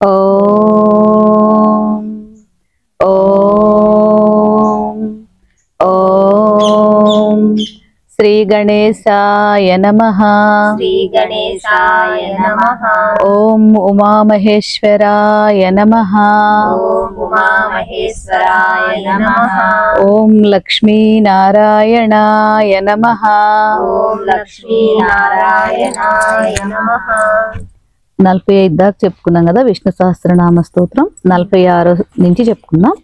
ఓం ఓం ఓం శ్రీ గణేశాయ నమః. శ్రీ గణేశాయ నమః. ఓం ఉమామహేశ్వరాయ నమః. ఓం ఉమామహేశ్వరాయ నమః. ఓం లక్ష్మీనారాయణాయ నమః. ఓం లక్ష్మీనారాయణాయ నమః. 45 దాకా చెప్పుకున్నాం కదా విష్ణు సహస్రనామ స్తోత్రం. 46 నుంచి చెప్పుకున్నాం.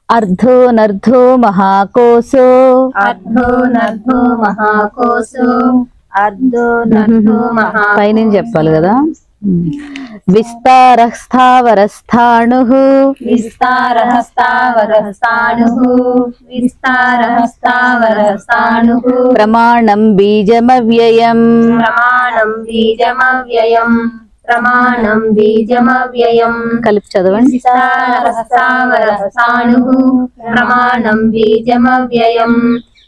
అర్ధో నర్ధో మహాకోశో అర్ధో నర్ధో మహాకోశో అర్ధో నర్ధో మహా పైన చెప్పాలి కదా. విస్తారః స్థావరస్థాణుః విస్తారః స్థావరస్థాణుః విస్తారః స్థావరస్థాణుః ప్రమాణం బీజమవ్యయం ప్రమాణం బీజమవ్యయం ప్రమాణం బీజమవ్యయం. కలిపి చదవండి. విస్తారః స్థావరస్థాణుః ప్రమాణం బీజమవ్యయం.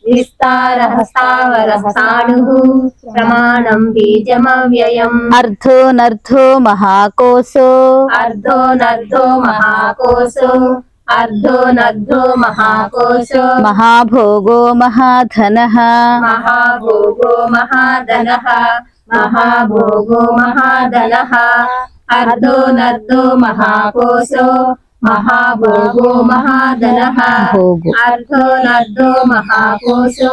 విస్తారః స్థావరస్థాణుః ప్రమాణం బీజమవ్యయం. అర్ధో నర్ధో మహాకోశో అర్ధో నర్ధో మహాకోశో అర్ధో నర్ధో మహాకోశో మహాభోగో మహాధనః మహాభోగో మహాధనః మహాభోగో మహాధనః. అర్ధో నర్ధో మహాకోశో మహాభోగో మహాధనః. భోగో అర్ధో నర్ధో మహాకోశో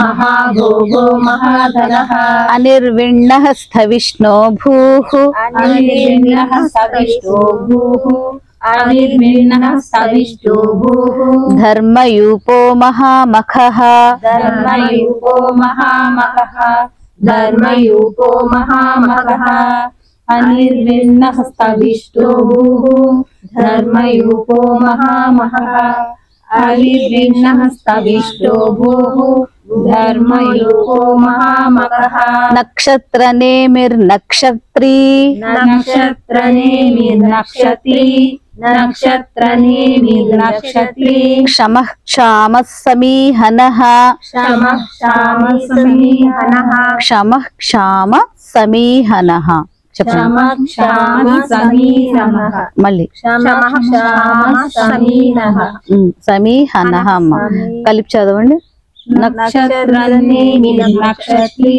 మహాభోగో మహాధనః. అనిర్విణ్ణః స్థవిష్ణో భూః అనిర్విణ్ణః స్థవిష్ఠో భూః అనిర్విణ్ణః స్థవిష్ఠో భూః. ధర్మయూపో మహామఖః ధర్మయూపో మహామఖః ధర్మయూపో మహామఖః. అనిర్విణ్ణః స్థవిష్ఠో భూః ధర్మయూపో మహామఖః. అనిర్విణ్ణః స్థవిష్ఠో భూః ధర్మయూపో మహామఖః. నక్షత్రనేమిర్నక్షత్రీ నక్షత్రనేమిర్నక్షత్రీ నక్షత్రనేమిర్నక్షత్రీ. క్షమః క్షామः సమీహనః క్షమః క్షామः సమీహనః క్షమః క్షామ సమీహనః. చెప్పండి క్షమః క్షామः సమీహనః మళ్ళీ. క్షమః క్షామः సమీహనః. సమీహనః అమ్మ కలిపి చదవండి. నక్షత్రనేమిర్నక్షత్రీ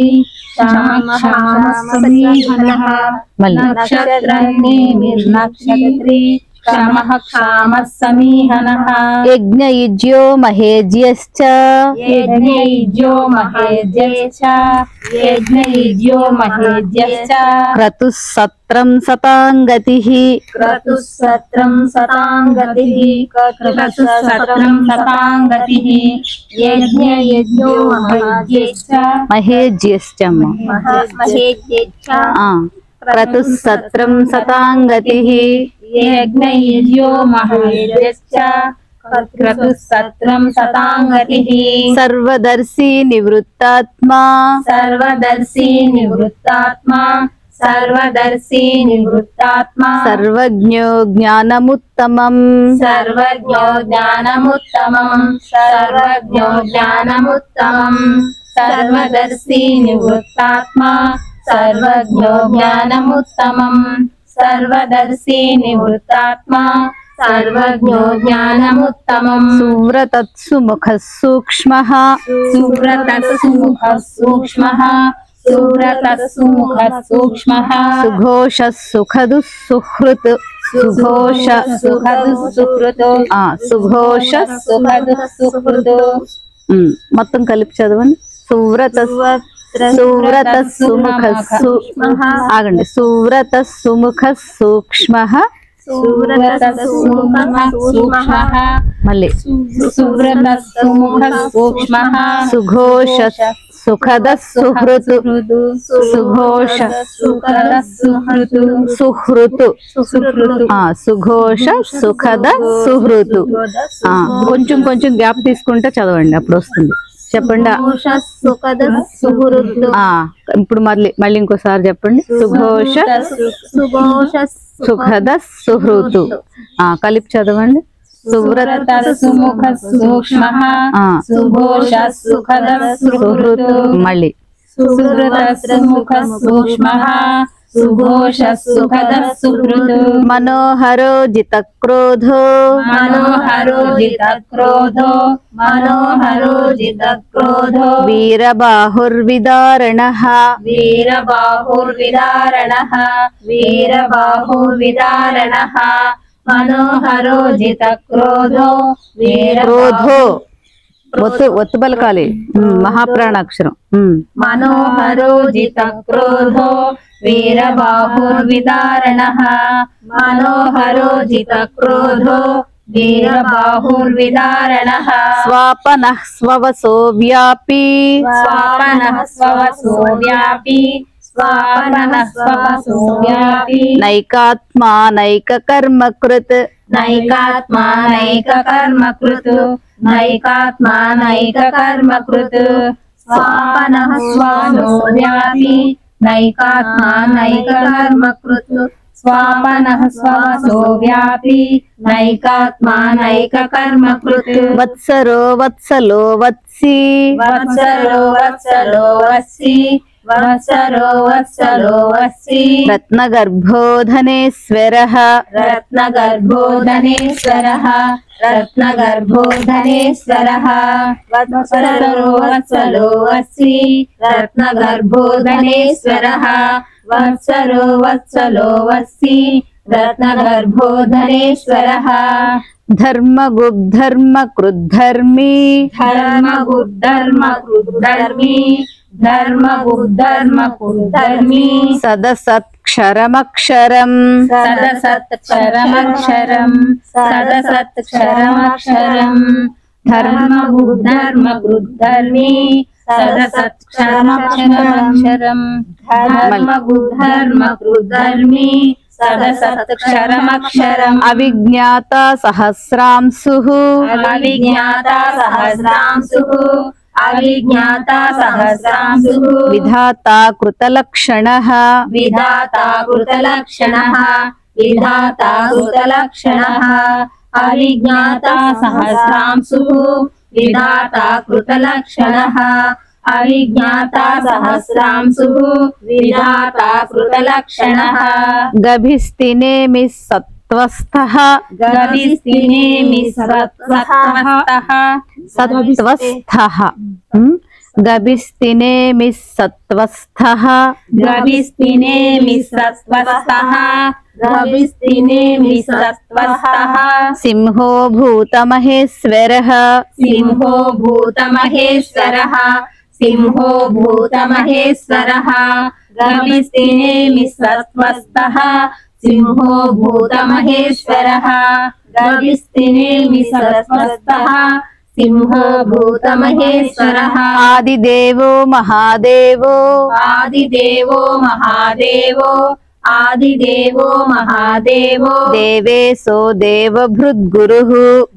క్షమః క్షామः సమీహనః. మళ్ళీ. నక్షత్రనేమిర్నక్షత్రీ క్షమః క్షామः సమీహనః. యజ్ఞయుజ్యో మహేజ్యశ్చ యజ్ఞయుజ్యో మహేజ్యశ్చ యజ్ఞయుజ్యో మహేజ్యశ్చ. క్రతుః సత్రం శతాంగతిః క్రతుః సత్రం శతాంగతిః క్రతుః సత్రం శతాంగతిః. యజ్ఞయజ్ఞో మహేజ్యశ్చ మహేజ్యశ్చ అమ్మ. మహేజ్యశ్చ ఆ, క్రతుః సత్రం శతాంగతిః యజ్ఞయజ్ఞో మహేజ్యశ్చ క్రతుః సత్రం శతాంగతిః. సర్వదర్శి నివృత్తాత్మా సర్వదర్శి నివృత్తాత్మా సర్వదర్శి నివృత్తాత్మా. సర్వజ్ఞో జ్ఞానముత్తమం సర్వజ్ఞో జ్ఞానముత్తమం సర్వజ్ఞో జ్ఞానముత్తమం. సర్వదర్శి నివృత్తాత్మా సర్వజ్ఞో జ్ఞానముత్తమం. సర్వదర్శి నివృత్తాత్మా సర్వజ్ఞో జ్ఞానముత్తమం. సువ్రతత్సు ముఖః సూక్ష్మః సువ్రతస్సు ముఖః సూక్ష్మః సువ్రతస్సు ముఖః సూక్ష్మః. సుఘోషః సుఖదుః సుహృత్ సుఘోష సుఖదుః సుహృత్ సుఘోష సుఖదుః సుహృత్. మొత్తం కలిపి చదవండి. సువ్రతస్సు ముఖః ఆగండి. సువ్రతస్సు ముఖః సూక్ష్మః సువ్రతస్సు ముఖః సూక్ష్మః మళ్ళీ. సువ్రతస్సు ముఖః సూక్ష్మః సుఘోష సుఖదః సుహృత్ సుఘోష సుఖదః సుహృత్ సుహృత్ సుహృత్. సుఘోష సుఖద సుహృత్. కొంచెం కొంచెం గ్యాప్ తీసుకుంటే చదవండి, అప్పుడు వస్తుంది. చెప్పండి. సుఖదః సుహృత్. ఇప్పుడు మళ్ళీ ఇంకోసారి చెప్పండి. సుఘోష సుఘోష సుఖద సుహృతు. కలిపి చదవండి. సువ్రతస్సు ముఖః సూక్ష్మః సుఘోషః సుఖదః సుహృత్. మళ్ళీ. సువ్రతస్సు ముఖః సూక్ష్మః सुघोषः सुखदः सुहृत् మనోహరో జితక్రోధో मनोहरो जितक्रोधो मनोहरो जितक्रोधो వీరబాహుర్విదారణః वीरबाहुर्विदारणः वीरबाहुर्विदारणः मनोहरो जितक्रोधो క్రోధో ఒత్తు పలకాలి మహాప్రాణాక్షరం मनोहरो जितक्रोधो वीरबाहुर्विदारणः मनोहरो जितक्रोधो वीरबाहुर्विदारणः స్వాపనః స్వవసో వ్యాపీ स्वापनः स्ववसो व्यापी स्वापनः स्ववसो व्यापी నైకాత్మా నైక కర్మకృత్ नैकात्मा नैककर्मकृत् नैकात्मा नैककर्मकृत् स्वापनः स्वानो व्यापी नैकात्मा नैककर्मकृत् स्वापनः स्ववसो व्यापी नैकात्मा नैककर्मकृत् వత్సరో వత్సలో వత్సి वत्सरो वत्सलो वत्सी वत्सरो वत्सलो वत्सी రత్నగర్భోధనేశ్వరః रत्नगर्भोधनेश्वरः रत्नगर्भोधनेश्वरः वत्सरो वत्सलो वत्सी रत्नगर्भोधनेश्वरः वत्सरो वत्सलो वत्सी रत्नगर्भोधनेश्वरः ధర్మగుద్ధర్మకృద్ధర్మీ धर्मगुद्धर्मकृद्धर्मी धर्मगुद्धर्मकृद्धर्मी సదసత్క్షరమక్షరం सदसत्क्षरमक्षरम् सदसत्क्षरमक्षरम् धर्मगुद्धर्मकृद्धर्मी सदसत्क्षरमक्षरम् धर्मगुद्धर्मकृद्धर्मी सदसत्क्षरमक्षरम् అవిజ్ఞాత సహస్రాంశుః अविज्ञाता सहस्रांशुः अविज्ञाता सहस्रांशुः విధాతా కృతలక్షణః विधाता कृतलक्षणः विधाता कृतलक्षणः अविज्ञाता सहस्रांशुः विधाता कृतलक्षणः अविज्ञाता सहस्रांशुः विधाता कृतलक्षणः గభిస్తినేమి సత్వస్థః गविस्तिनेमि सत्त्वस्तः సత్వస్థః గభిస్తినేమి సత్వస్థః गविस्तिनेमि सत्त्वस्तः गविस्तिनेमि सत्त्वस्तः సింహో భూతమహేశ్వరః सिंहो भूतमहेश्वरः सिंहो भूतमहेश्वरः गविस्तिनेमि सत्त्वस्तः सिंहो भूतमहेश्वरः गविस्तिनेमि सत्त्वस्तः सिंहो भूतमहेश्वरः ఆదిదేవో మహాదేవో आदिदेवो महादेवो आदिदेवो महादेवो దేవేశో దేవభృద్గురుః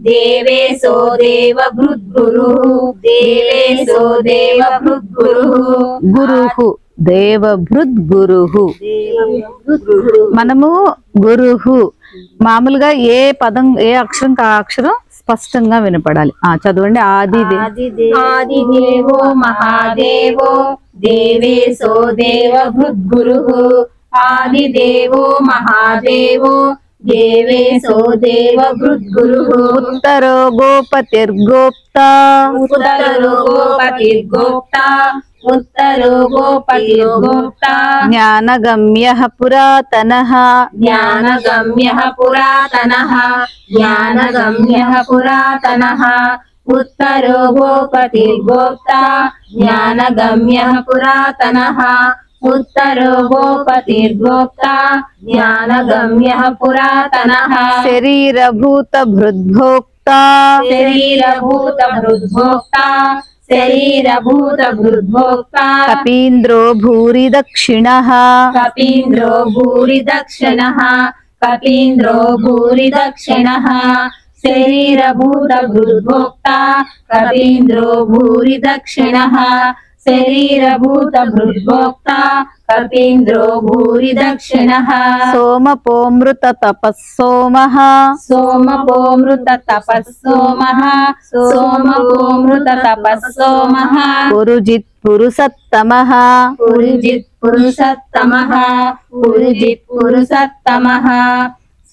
देवेशो देवभृद्गुरुः देवेशो देवभृद्गुरुः గురుః దేవభృద్గురుః మనము గురుహు మామూలుగా ఏ పదం ఏ అక్షరం కా అక్షరం స్పష్టంగా వినపడాలి చదవండి आदिदेवो महादेवो देवेशो देवभृद्गुरुः आदिदेवो महादेवो देवेशो देवभृद्गुरुः ఉత్తరో గోపతిర్గోప్తా उत्तरो गोपतिर्गोप्ता उत्तरो गोपतिर्गोप्ता జ్ఞానగమ్యః పురాతనః ज्ञानगम्यः पुरातनः ज्ञानगम्यः पुरातनः उत्तरो गोपतिर्गोप्ता ज्ञानगम्यः पुरातनः उत्तरो गोपतिर्गोप्ता ज्ञानगम्यः पुरातनः శరీరభూతభృద్భోక్తా शरीरभूतभृद्भोक्ता शरीरभूतभृद्भोक्ता కపీంద్రో భూరి దక్షిణః कपीन्द्रो भूरि दक्षिणः कपीन्द्रो भूरि दक्षिणः शरीरभूतभृद्भोक्ता कपीन्द्रो भूरि दक्षिणः శరీరభూత భృద్భోక్త కపీంద్రో భూరి దక్షిణః సోమపోమృత తపస్సోమః సోమపోమృత తపస్సోమః సోమపోమృత తపస్సోమః పురుజిత్ పురుషత్తమః పురుజిత్ పురుషత్తమః పురుజిత్ పురుషత్తమః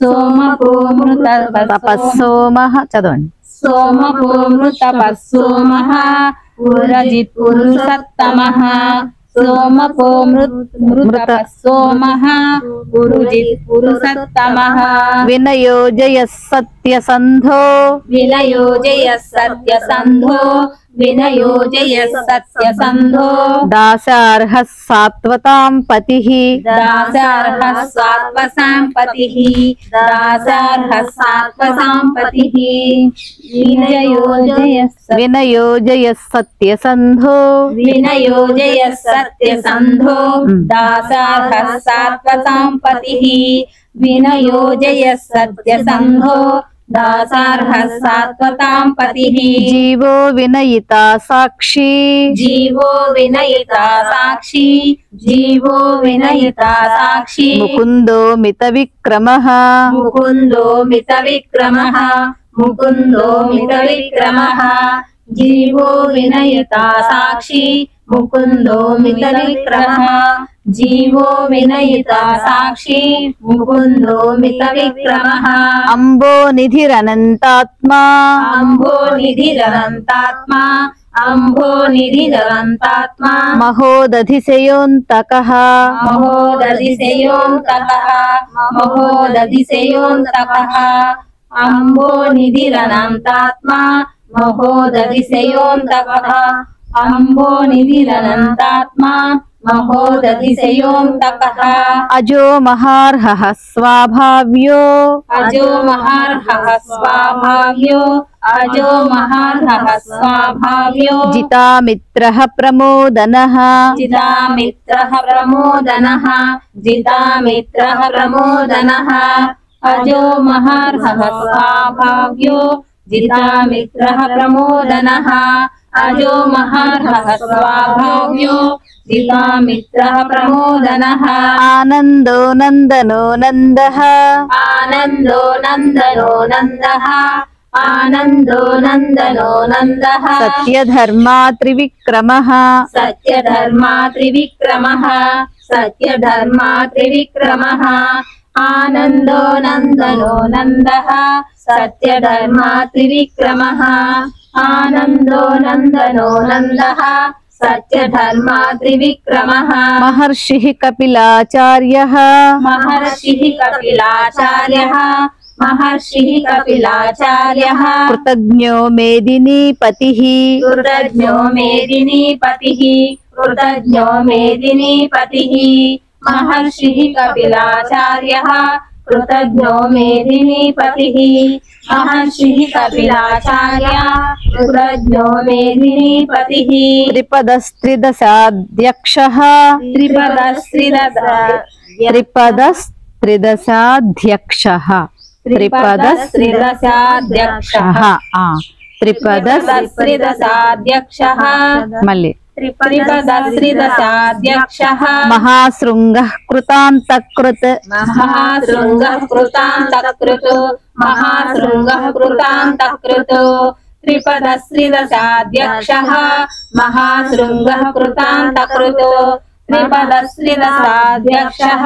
సోమపోమృత తపస్సోమః చదవండి. సోమపోమృత తపస్సోమః పురజిత్ పురుషత్తమః సోమపోమృత తపస్సోమః పురుజిత్ పురుషత్తమః వినయోజయ సత్యసంధో వినయోజయ సత్యసంధో వినయోజయ సత్యసంధో దాసార్హ సాత్వతాం పతిః దాసార్హ సాత్వసాంపతిః దాసార్హ సాత్వసాంపతిః వినయోజయ వినయోజయ సత్యసంధో వినయోజయ సత్యసంధో దాసార్హ సాత్వసాంపతిః వినయోజయ సత్యసంధో దాసార్హ సాత్వతాంపతిః జీవో వినయితా సాక్షి జీవో వినయిత సాక్షి జీవో వినయిత సాక్షి ముకుందో మిత విక్రమః ముకుందో మిత విక్రమః ముకుందో మిత విక్రమః జీవో వినయిత సాక్షి ముకుందో మిత విక్రమః జీవో వినయిత సాక్షి ముకుందో మిత విక్రమః అంబో నిధిరనంతాత్మా అంబో నిధిరనంతాత్మా అంబో నిధిరనంతాత్మా మహోదధిశయోంతకః మహోదధిశయోంతకః మహోదధిశయోంతకః అంబో నిధిరనంతాత్మా మహోదధిశయోంతకః అంబో నిధిరనంతాత్మా మహోదధిశయోంతకః అజో మహార్హః స్వాభావ్యో అజో మహార్హః స్వాభావ్యో అజో మహార్హః స్వాభావ్యో జితామిత్రః ప్రమోదనః జితామిత్రః ప్రమోదనః జితామిత్రః ప్రమోదనః అజో మహార్హః స్వాభావ్యో జితామిత్రః ప్రమోదనః అజో మహార్హః స్వాభావ్యో జితామిత్రః ప్రమోదనః ఆనందో నందనో నందః ఆనందో నందనో నందః ఆనందో నందనో నందః సత్యధర్మా త్రివిక్రమః సత్యధర్మా త్రివిక్రమః సత్యధర్మా త్రివిక్రమః ఆనందో నందనో నందః సత్యధర్మా త్రివిక్రమః ఆనందో నందనో నందః సత్యధర్మా త్రివిక్రమః మహర్షిః కపిలాచార్యః మహర్షిః కపిలాచార్యః మహర్షిః కపిలాచార్యః కృతజ్ఞో మేదినీపతిః కృతజ్ఞో మేదినీపతిః కృతజ్ఞో మేదినీపతిః మహర్షిః కపిలాచార్యః కృతజ్ఞో మేదినీపతిః మహర్షిః కపిలాచార్యः కృతజ్ఞో మేదినీపతిః త్రిపదస్త్రిదశాధ్యక్షః త్రిపదస్త్రిదశాధ్యక్షః త్రిపదస్త్రిదశాధ్యక్షः త్రిపదస్త్రిదశాధ్యక్షः మళ్ళీ త్రిపదస్త్రిదశాధ్యక్షः మహాశృంగః కృతాంతకృత్ మహాశృంగः కృతాంతకృత్ మహాశృంగः కృతాంతకృత్ త్రిపదస్త్రిదశాధ్యక్షः మహాశృంగः కృతాంతకృత్ త్రిపదస్త్రిదశాధ్యక్షः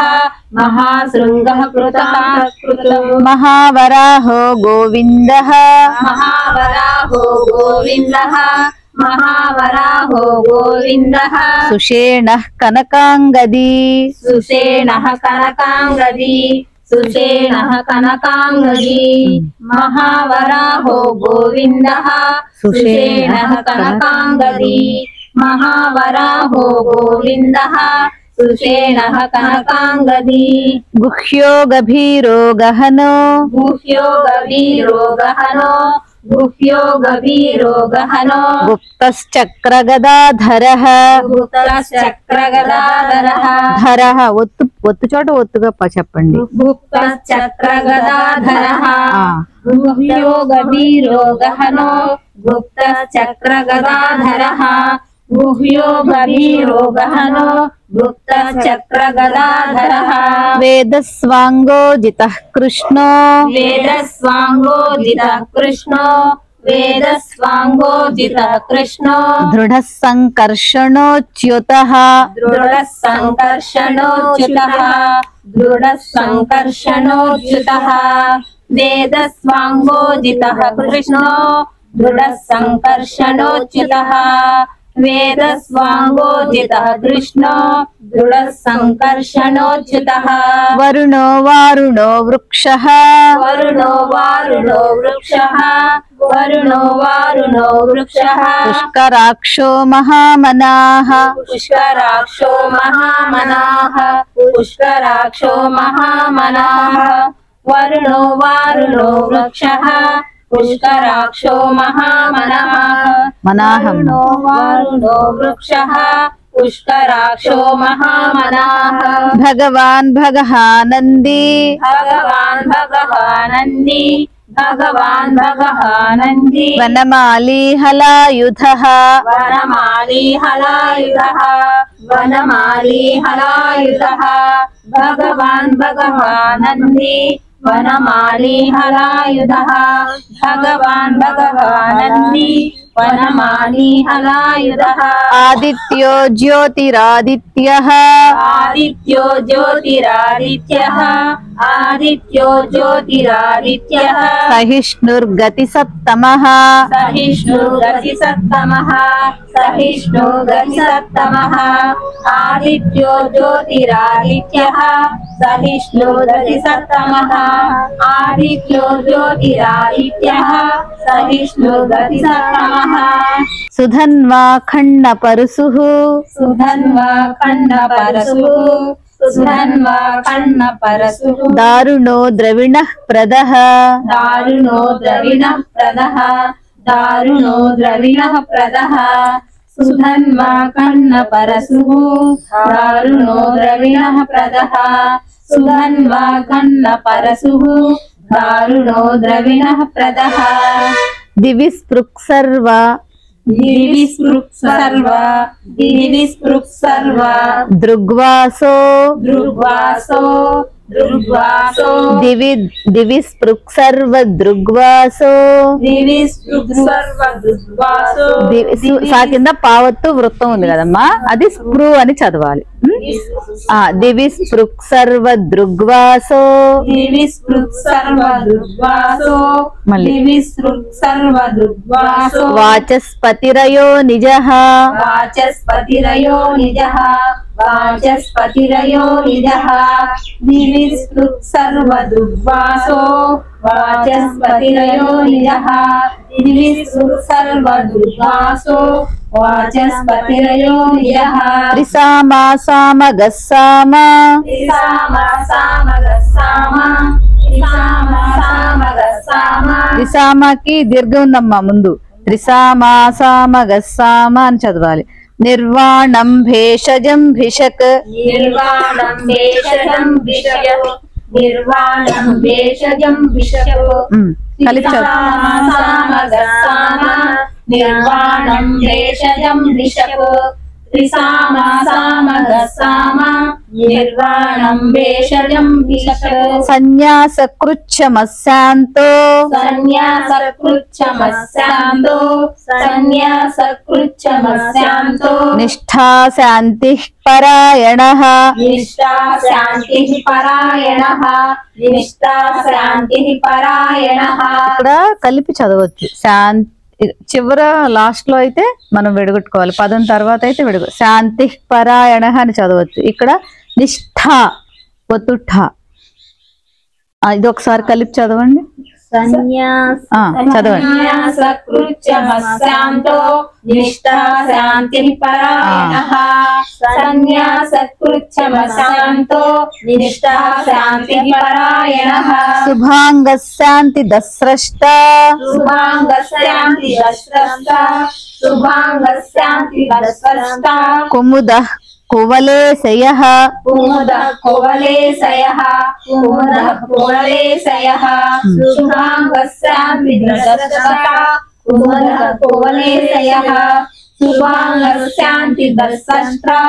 మహాశృంగः కృతాంతకృత్ మహావరాహో గోవిందః మహావరాహో గోవిందः మహావరాహో గోవిందः సుషేణః కనకాంగదీ సుషేణః కనకాంగదీ సుషేణః కనకాంగదీ మహావరాహో గోవిందः సుషేణః కనకాంగదీ మహావరాహో గోవిందः సుషేణః కనకాంగదీ గుహ్యో గభీరో గహనో గుహ్యో గభీరో గహనో గుహ్యో గభీరో గహనో గుప్తశ్చక్రగదాధరః గుప్తశ్చక్రగదాధరః ధరః ఒత్తు చోట ఒత్తుగా చెప్పండి. గుప్తశ్చక్రగదాధరః ఆ. గుహ్యో గభీరో గహనో గుప్తశ్చక్రగదాధరః गुह्यो गभीरो गहनो गुप्तः चक्रगदाधरः वेदस्वाङ्गो जितः कृष्णो वेदस्वाङ्गोदितः कृष्णो वेदस्वाङ्गोदितः कृष्णो दृढः सङ्कर्षणोच्युतः दृढः सङ्कर्षणोच्युतः दृढः सङ्कर्षणोच्युतः वेदस्वाङ्गोदितः कृष्णो दृढः सङ्कर्षणोच्युतः वेदस्वाङ्गोदितः कृष्णो दृढः सङ्कर्षणोच्युतः वरुणो वारुणो वृक्षः वरुणो वारुणो वृक्षः वरुणो वारुणो वृक्षः पुष्कराक्षो महामनाः पुष्कराक्षो महामनाः पुष्कराक्षो महामनाः वरुणो वारुणो वृक्षः पुष्कराक्षो महामनाः मनाहं वरुणो वारुणो वृक्षः पुष्कराक्षो महामनाः भगवान् भगहानन्दी भगवान् भगवानन्दी भगवान् भगवानन्दी वनमाली हलायुधः वनमाली हलायुधः वनमाली हलायुधः भगवान् भगवानन्दी वनमाली हलायुधः भगवान् भगवानन्दी वनमाली हलायुधः आदित्यो ज्योतिरादित्यः आदित्यो ज्योतिरादित्यः आदित्यो ज्योतिरादित्यः सहिष्णुर्गतिसत्तमः सहिष्णुगतिसत्तमः सहिष्णुगतिसत्तमः आदित्यो ज्योतिरादित्यः सहिष्णुगतिसत्तमः आदित्यो ज्योतिरादित्यः सहिष्णुगतिसत्तमः सुधन्वा खण्डपरशुः सुधन्वा खण्डपरशुः सुधन्वा खण्डपरशुः दारुणो द्रविणः प्रदः दारुणो द्रविणः प्रदः दारुणो द्रविणः प्रदः सुधन्वा खण्डपरशुः दारुणो द्रविणः प्रदः सुधन्वा खण्डपरशुः दारुणो द्रविणः प्रदः दिवि स्पृक्सर्वा दिविस्पृक्सर्वा दिविस्पृक्सर्वा दृग्वासो दृग्वासो दृग्वासो दिवि स्पृक्सर्व दृग्वासो दिविस्पృక్సర్వ దృగ్వాసో సా కింద పావత్తు వృత్తం ఉంది కదమ్మా, అది స్పృ అని చదవాలి. దివి స్పృక్సర్వ దృగ్వాసో दिविस्पृक्सर्व दृग्वासो మళ్ళీ दिविस्पृक्सर्व दृग्वासो వాచస్పతిరయో నిజః वाचस्पतिरयो निजः वाचस्पतिरयो निजः दिविस्पृक्सर्व दृग्वासो वाचस्पतिरयो निजः दिविस्पृक्सर्व दृग्वासो वाचस्पतिरयो निजः త్రిసామా సామగస్సామ త్రిసామకి దీర్ఘం ఉందమ్మా ముందు, త్రిసామా సామగస్సామ అని చదవాలి. నిర్వాణం భేషజం భిషక్ निर्वाणं भेषजं विषयो निर्वाणं भेषजं विषयो కలిపి त्रिसामासामगस्साम निर्वाणं भेषजं विषयो त्रिसामासामगस्साम निर्वाणं भेषजं विषयो సన్యాసకృచ్ఛమశాంతో सन्न्यासकृच्छमस्यान्तो सन्न्यासकृच्छमस्यान्तो నిష్ఠా శాంతి పరాయణః निष्ठा शान्तिः परायणः निष्ठा शान्तिः परायणः ఇక్కడ కలిపి చదవచ్చు. శాంతి చివర లాస్ట్ లో అయితే మనం విడగొట్టుకోవాలి, పదం తర్వాత అయితే శాంతి పరాయణ అని చదవచ్చు. ఇక్కడ నిష్ఠ ఒత్తుఠ, ఇది ఒకసారి కలిపి చదవండి. చదవండి. సన్యాసకృచ్ఛమస్యాంతో నిష్ఠా శాంతిః పరాయణః సన్యాసకృచ్ఛమస్యాంతో నిష్ఠా శాంతిః పరాయణః శుభాంగ శాంతి దస్రష్ట శుభాంగస్యాంతి దస్రష్ట శుభాంగస్యాంతి దస్రష్ట కుముద కువలేశయః కుముదః కువలేశయః కుముదః కువలేశయః శుభాంగస్యాంతి దస్రష్ట కుముదః కువలేశయః शुभांगस्यान्ति दशस्रा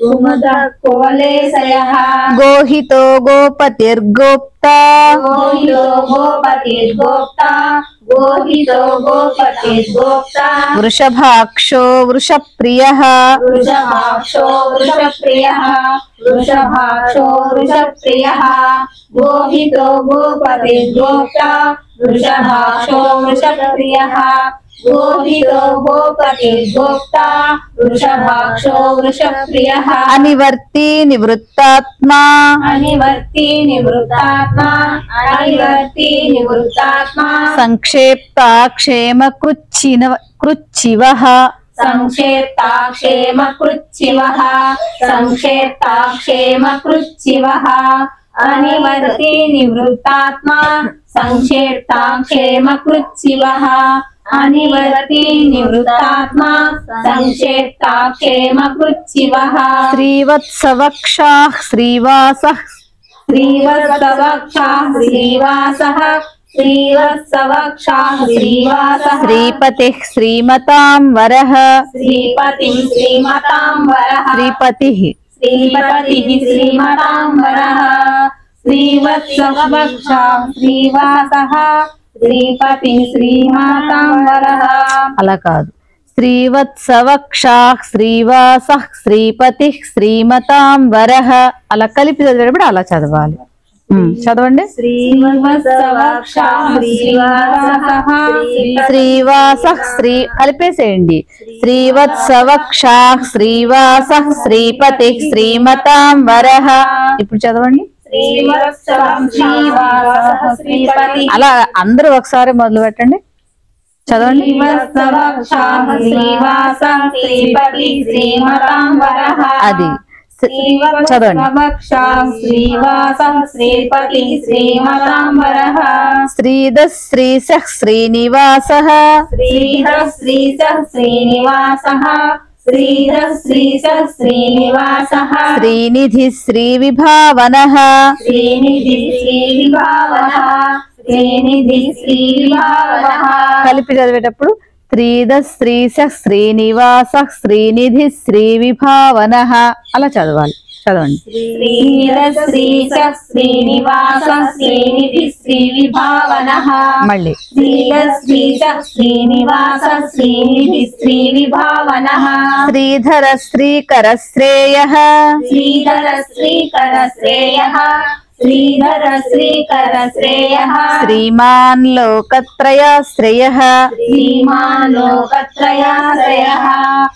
कुमुदः कुवलेशयः गोहितो गोपतिर्गोप्ता गोहितो गोपतिर्गोप्ता गोहितो गोपतिर्गोप्ता वृषभाक्षो वृषप्रियः वृषभाक्षो वृषप्रियः वृषभाक्षो वृषप्रियः गोहितो गोपतिर्गोप्ता वृषभाक्षो वृषप्रियः गोहितो गोपतिर्गोप्ता वृषभाक्षो वृषप्रियः अनिवर्ती निवृत्तात्मा अनिवर्ती निवृत्तात्मा अनिवर्ती निवृत्तात्मा संक्षेप्ता क्षेम कृच्छिवः संक्षेप्ता क्षेम कृच्छिवः संक्षेप्ता क्षेम कृच्छिवः अनिवर्ती निवृत्तात्मा संक्षेप्ता क्षेम कृच्छिवः अनिवर्ती निवृत्तात्मा संक्षेप्ता क्षेम कृच्छिवः श्रीवत्सवक्षाः श्रीवासः श्रीवत्सवक्षाः श्रीवासः श्रीवत्सवक्षाः श्रीवासः श्रीपतिः श्रीमतां वरः श्रीपतिः श्रीमतां वरः श्रीपतिः श्रीपतिः श्रीमतां वरः श्रीवत्सवक्षाः श्रीवासः श्रीपतिः श्रीमतां वरः అలా కాదు శ్రీవత్సవక్షాः శ్రీవాసः శ్రీపతిः శ్రీమతాం వరః అలా కలిపి చదివేటప్పుడు అలా చదవాలి చదవండి श्रीवत्सवक्षाः श्रीवासः శ్రీవాసः శ్రీ కలిపేసేయండి శ్రీవత్సవక్షాः శ్రీవాసः శ్రీపతిः శ్రీమతాం వరః ఇప్పుడు చదవండి श्रीवत्सवक्षाः श्रीपतिः అలా అందరూ ఒకసారి మొదలు పెట్టండి చదవండి श्रीवत्सवक्षाः श्रीवासः श्रीपतिः श्रीमतां वरः అది చదవండి श्रीवत्सवक्षाः श्रीवासः श्रीपतिः श्रीमतां वरः శ్రీదः శ్రీశः శ్రీనివాసः श्रीधः श्रीशः श्रीनिवासः श्रीधः श्रीशः श्रीनिवासः శ్రీనిధి శ్రీవిభావనः श्रीनिधि श्रीविभावनः श्रीनिधि श्रीविभावनः కలిపి చదివేటప్పుడు శ్రీదः శ్రీశः శ్రీనివాసः శ్రీనిధి శ్రీవిభావనः అలా చదవాలి చదవండి श्रीनिधः श्रीशः श्रीनिवासः श्रीनिधि श्रीविभावनः మళ్ళీ श्रीधः श्रीशः श्रीनिवासः श्रीनिधि श्रीविभावनः శ్రీధర శ్రీకర శ్రేయః श्रीधर श्रीकर श्रेयः श्रीधर श्रीकर श्रेयः శ్రీమాన్ లోకత్రయాశ్రయః श्रीमान् लोकत्रयाश्रयः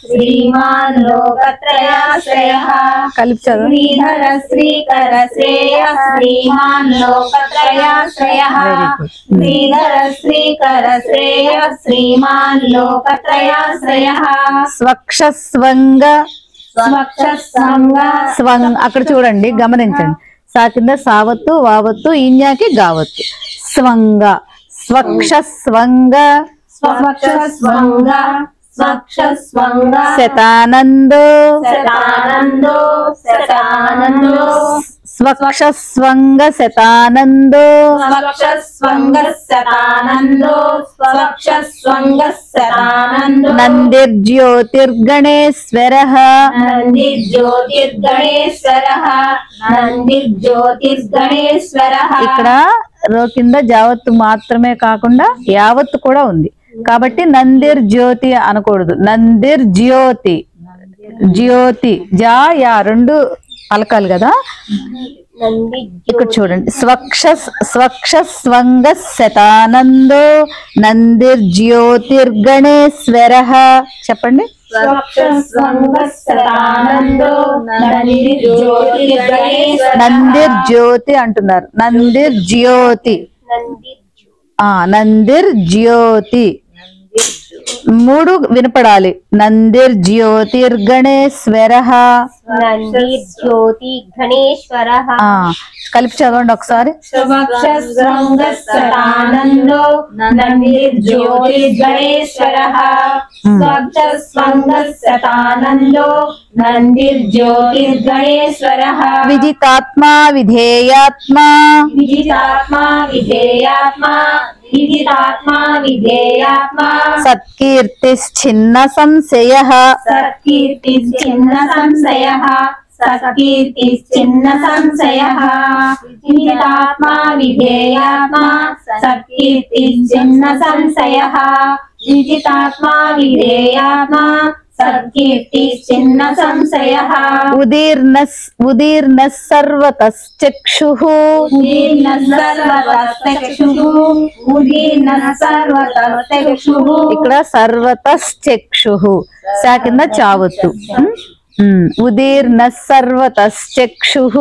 श्रीमान् लोकत्रयाश्रयः కలిపి చదవండి श्रीधर श्रीकर श्रेयः श्रीमान् लोकत्रयाश्रयः श्रीधर श्रीकर श्रेयः श्रीमान् लोकत्रयाश्रयः స్వక్షస్వంగ स्वक्षसंग స్వంగ్ అక్కడ చూడండి గమనించండి సా కింద సావత్తు వావత్తు ఈన్యాకి గావత్తు స్వంగ స్వక్షస్వంగ स्वक्षस्वंग स्वक्षस्वंग శతానందో शतानंदो शतानंदो స్వక్షస్వంగ శతానందో स्वक्षस्वंग शतानंदो स्वक्षस्वंग शतानंदो నందిర్జ్యోతిర్గణేశ్వరః नंदिर्ज्योतिर्गणेश्वरः नंदिर्ज्योतिर्गणेश्वरः ఇక్కడ రో కింద జావత్తు మాత్రమే కాకుండా యావత్తు కూడా ఉంది కాబట్టి నందిర్ జ్యోతి అనకూడదు నందిర్ జ్యోతి జ్యోతి జా యా రెండు పలకాలి కదా ఇక్కడ చూడండి స్వక్షస్వంగ శతానందో నందిర్ జ్యోతిర్గణేశ్వరః చెప్పండి स्वक्षस्वंग शतानंदो नंदिर्ज्योतिर्गणेश्वरः నందిర్ జ్యోతి అంటున్నారు నందిర్ జ్యోతి నందిర్ జ్యోతి మూడు వినపడాలి నందిర్ జ్యోతిర్గణేశ్వరః नंदिर्ज्योति गणेश्वरः కలిపి చదవండి ఒకసారి स्वक्षस्वंग शतानंदो नंदिर्ज्योतिर्गणेश्वरः स्वक्षस्वंग शतानंदो नंदिर्ज्योतिर्गणेश्वरः విజితాత్మా విధేయాత్మా विजितात्मा विधेयात्मा విదితాత్మా విధేయాత్మా సత్కీర్తిశ్చిన్న సంశయః సత్కీర్తిశ్చిన్న సంశయః సత్కీర్తిశ్చిన్న సంశయః విదితాత్మా విధేయాత్మా సత్కీర్తిశ్చిన్న సంశయః విదితాత్మా విధేయాత్మా సత్కీర్తిశ్చిన్న సంశయః ఉదీర్ణ సర్వతశ్చక్షుః ఉదీర్ణ సర్వతశ్చక్షుః ఉదీర్ణ సర్వతశ్చక్షుః ఇక్కడ సర్వతశ్చక్షుః సా కింద చావొత్తు ఉదీర్ణ సర్వతశ్చక్షుః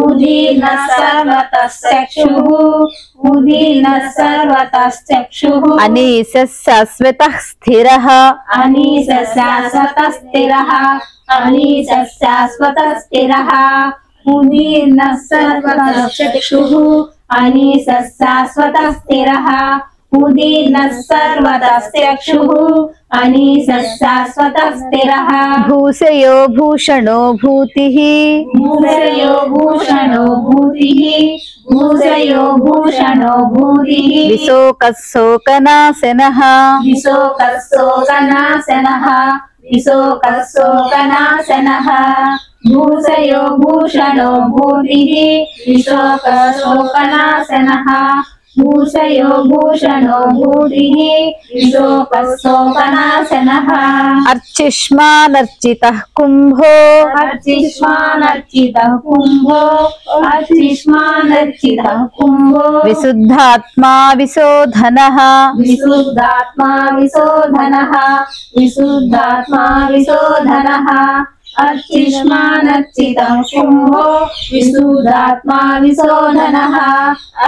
ఉదీర్ణ సర్వతశ్చక్షుః ఉదీర్ణ సర్వతశ్చక్షుః అనీశ శాశ్వతః స్థిరః అనీశ శాశ్వతః స్థిరః అనీశ శాశ్వతః స్థిరః ఉదీర్ణ సర్వతశ్చక్షుః అనీశ శాశ్వతః స్థిరః ఉదీర్ణ సర్వతశ్చక్షుః అనీశ శాశ్వతః స్థిరః భూషయో భూషణో భూతిః భూషయో భూషణో భూతిః భూషయో భూషణో భూతిః విశోకశోకనాశనః విశోకశోకనాశనః విశోకశోకనాశనః భూషయో భూషణో భూతిః విశోకశోకనాశనః భూషయో భూషణో భూతిః విశోకశోకనాశనః అర్చిష్మానర్చితః కుంభో అర్చిష్మానర్చితః కుంభో అర్చిష్మానర్చితః కుంభో విశుద్ధాత్మా విశోధనః విశుద్ధాత్మా విశోధనః విశుద్ధాత్మా విశోధనః అర్చిష్మానర్చితః కుంభో విశుద్ధాత్మా విశోధనః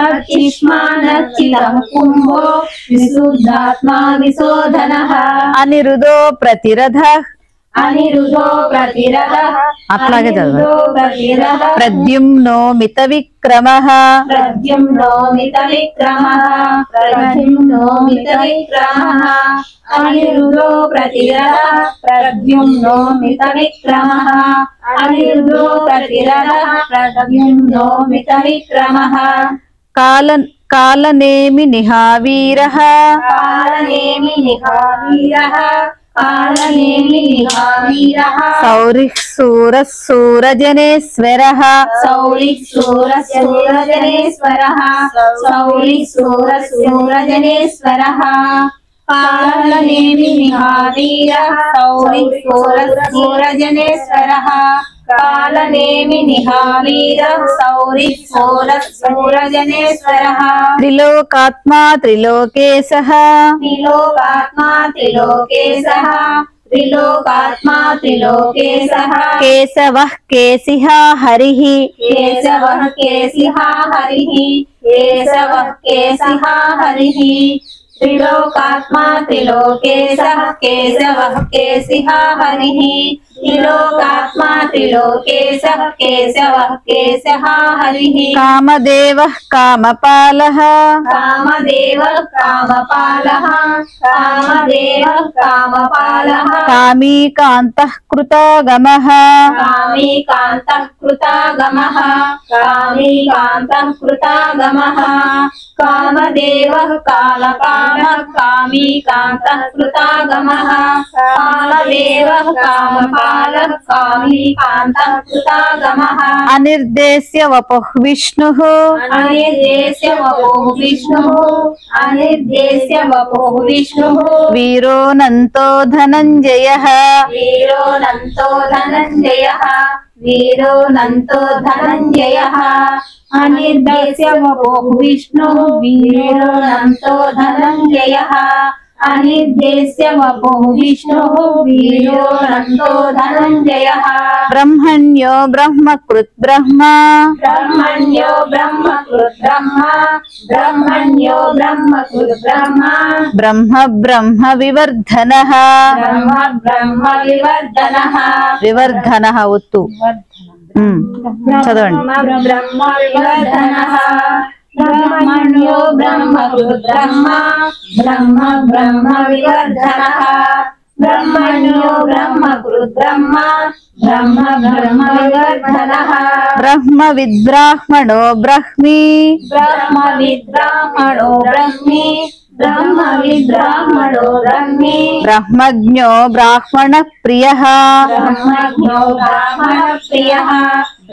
అర్చిష్మానర్చితః కుంభో విశుద్ధాత్మా విశోధనః అనిరుదో ప్రతిరథః అనిరుదో ప్రతిరథః అట్లాగే చదవండి. అనిరుదో ప్రతిరథః ప్రద్యుమ్నో మిత విక్రమః ప్రద్యుమ్నో మిత విక్రమః ప్రద్యుమ్నో మిత విక్రమః అనిరుదో ప్రతిరథః ప్రద్యుమ్నో మిత విక్రమః అనిరుదో ప్రతిరథః ప్రద్యుమ్నో మిత విక్రమః కాలనేమి నిహావీరః కాలనేమి నిహావీరః కాలనేమి నిహావీరః సౌరిః శూరः శూరజనేశ్వరః సౌరిః శూరः శూరజనేశ్వరః సౌరిః శూరः శూరజనేశ్వరః కాలనేమి నిహావీరః సౌరిః శూరः శూరజనేశ్వరः కాలనేమి నిహావీరః సౌరిః శూరः శూరజనేశ్వరः త్రిలోకాత్మా త్రిలోకేశః త్రిలోకాత్మా త్రిలోకేశः త్రిలోకాత్మా త్రిలోకేశः కేశవః కేశిః హరిః కేశవః కేశిః హరిః కేశవః కేశిః హరిః త్రిలోకాత్మా త్రిలోకేశः కేశవః కేశిః హరిః త్రిలోకాత్మా త్రిలోకేశः కేశవः కేశः హరిః కామదేవః కామపాలః కామదేవः కామపాలः కామదేవः కామపాలः కామీకాంతః కృతాగమః కామీకాంతః కృతాగమః కామీకాంతః కృతాగమః కామదేవः కామపాలः కామీకాంతః కృతాగమః కామదేవः కామపాలः కామీకాంతః కృతాగమః అనిర్దేశ్య వపుః విష్ణుః అనిర్దేశ్య వపుః విష్ణుః అనిర్దేశ్య వపుః విష్ణుః వీరోనంతో ధనంజయః వీరోనంతో ధనంజయః వీరోనంతో ధనంజయః అనిర్దేశ్య వపుః విష్ణుః వీరోనంతో ధనంజయః అనిర్దేశ్య వపుః విష్ణుః వీరోనంతో ధనంజయః బ్రహ్మణ్యో బ్రహ్మకృత్ బ్రహ్మ బ్రహ్మణ్యో బ్రహ్మకృత్ బ్రహ్మ బ్రహ్మణ్యో బ్రహ్మకృత్ బ్రహ్మ బ్రహ్మ బ్రహ్మ వివర్ధనః బ్రహ్మ బ్రహ్మ వివర్ధనః వివర్ధనః ఒత్తు చదవండి బ్రహ్మ వివర్ధనః బ్రహ్మణ్యో బ్రహ్మకృత్ బ్రహ్మ బ్రహ్మ బ్రహ్మ వివర్ధనః ब्रह्मण्यो ब्रह्मकृद्ब्रह्म ब्रह्म ब्रह्मविवर्धनः ब्रह्मविद्ब्राह्मणो ब्रह्मी ब्रह्मविद्ब्राह्मणो ब्रह्मी ब्रह्मविद्ब्राह्मणो ब्रह्मी ब्रह्मज्ञो ब्राह्मणप्रियः ब्रह्मज्ञो ब्राह्मणप्रियः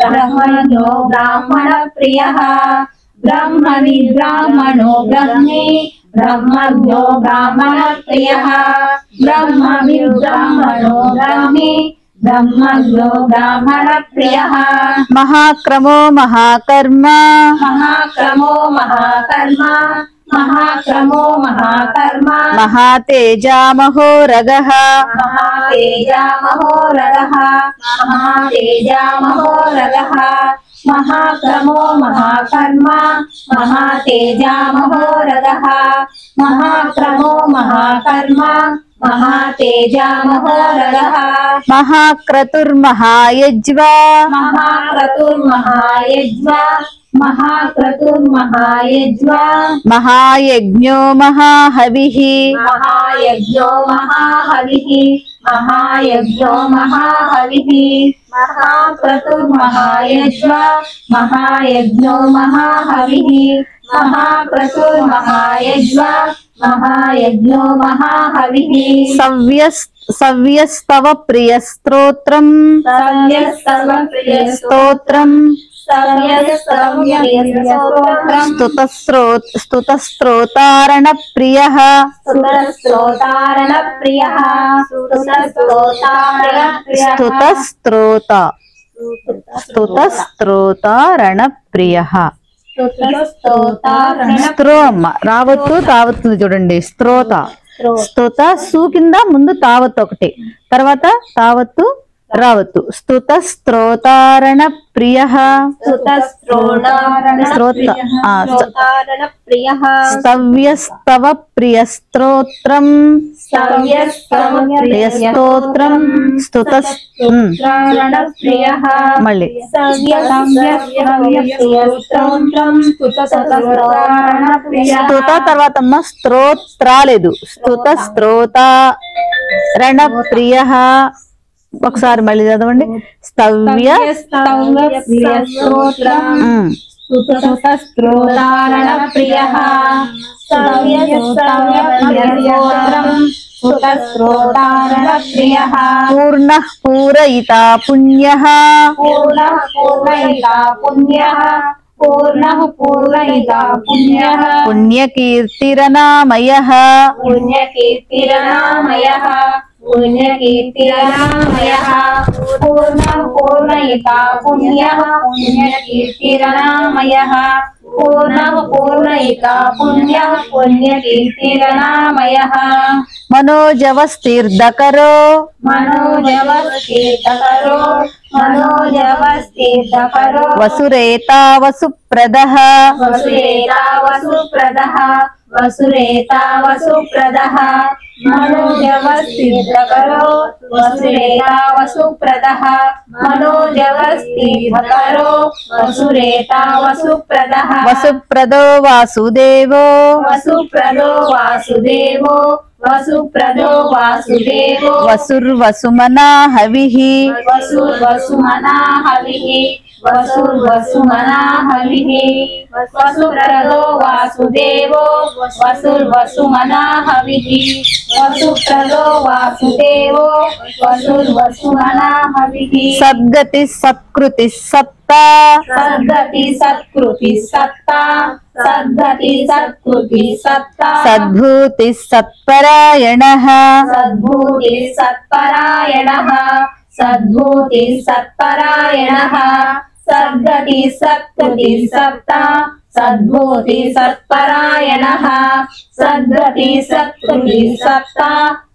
ब्रह्मज्ञो ब्राह्मणप्रियः ब्रह्मविद्ब्राह्मणो ब्रह्मी ब्रह्मज्ञो ब्राह्मणप्रियः ब्रह्मविद्ब्राह्मणो ब्रह्मी ब्रह्मज्ञो ब्राह्मणप्रियः महाक्रमो महाकर्म महाक्रमो महाकर्म महाक्रमो महाकर्म महातेजामहोरगः महातेजामहोरगः महातेजामहोरगः महाक्रमो महाकर्म महातेजामहोरगः महाक्रमो महाकर्म महातेजामहोरगः महाक्रतुर्महायज्वा महाक्रतुर्महायज्वा महाक्रतुर्महायज्वा महायज्ञो महाहविः महायज्ञो महाहविः महायज्ञो महाहविः महाक्रतुर्महायज्वा महायज्ञो महाहविः महाक्रतुर्महायज्वा महायज्ञो महाहविः सव्यस्तव प्रियस्तोत्रं स्तोत्रं स्तुतस्त्रोतारणप्रियः स्तुतस्त्रोतारणप्रियः స్తోమ రావత్తు తావత్తు చూడండి స్తోత స్తుత సు కింద ముందు తావత్తు ఒకటి తర్వాత తావత్తు రావత్తు స్తుత స్తోతారణ ప్రియ స్తవ్యస్తవ ప్రియ స్తోత్రం ప్రియస్తోత్రం స్తుత మళ్ళీ స్తుత తర్వాత అమ్మ స్తోత్ర లేదు స్తుత స్తోతారణ ప్రియ ఒకసారి మళ్ళీ చదవండి స్తవ్య स्तोतारणप्रियः स्तोतारणप्रियः पूर्णः पूरयिता पुण्यः पूर्णः पूर्णयिता पुण्यः पूर्णः पूर्णयिता पुण्यः पुण्यकीर्तिरनामयः पुण्यकीर्तिरनामयः पुण्यकीर्तिरनामयः पूर्णः पूर्णयिता पुण्यः पुण्यकीर्तिरनामयः पूर्णः पूर्णयिता पुण्यः पुण्यकीर्तिरनामयः मनोजवस्तीर्धकरो मनोजवस्तीर्थकरो मनोजवस्तीर्थकरो वसुरेता वसुप्रदः वसुरेता वसुप्रदः वसुरेता वसुप्रदः मनोजवस्तीर्थकरो वसुरेता वसुप्रदः मनोजवस्तीर्थकरो वसुरेता वसुप्रदः वसुप्रदो वासुदेवो वसुप्रदो वासुदेवो वसुप्रदो वासुदेवो वसुर्वसुमना हविः वसुर्वसुमना हविः वसुर्वसुमना हविः वसुप्रदो वासुदेवो वसुर्वसुमना हविः वसुप्रदो वासुदेवो वसुर्वसुमना हविः सद्गति सत्कृति सत्ता सद्गति सत्कृति सत्ता सद्गति सत्कृति सत्ता सद्भूति सत्परायणः सद्भूति सत्परायणः सद्भूति सत्परायणः सद्गति सत्कृति सत्ता सद्भूति सत्परायणः सद्गति सत्कृति सत्ता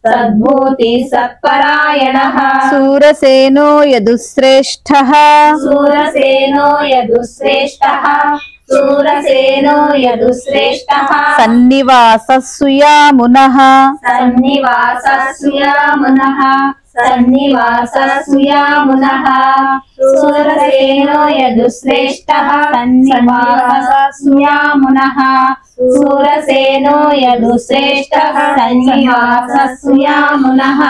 सद्भूति सत्परायणः सूरसेनो यदुश्रेष्ठः सूरसेनो यदुश्रेष्ठः सूरसेनो यदुश्रेष्ठः सन्निवासस्सुयामुनः सन्निवासस्सुयामुनः सन्निवासस्सुयामुनः सूरसेनो यदुश्रेष्ठः सन्निवासः सुयामुनः सूरसेनो यदुश्रेष्ठः सन्निवासः सुयामुनः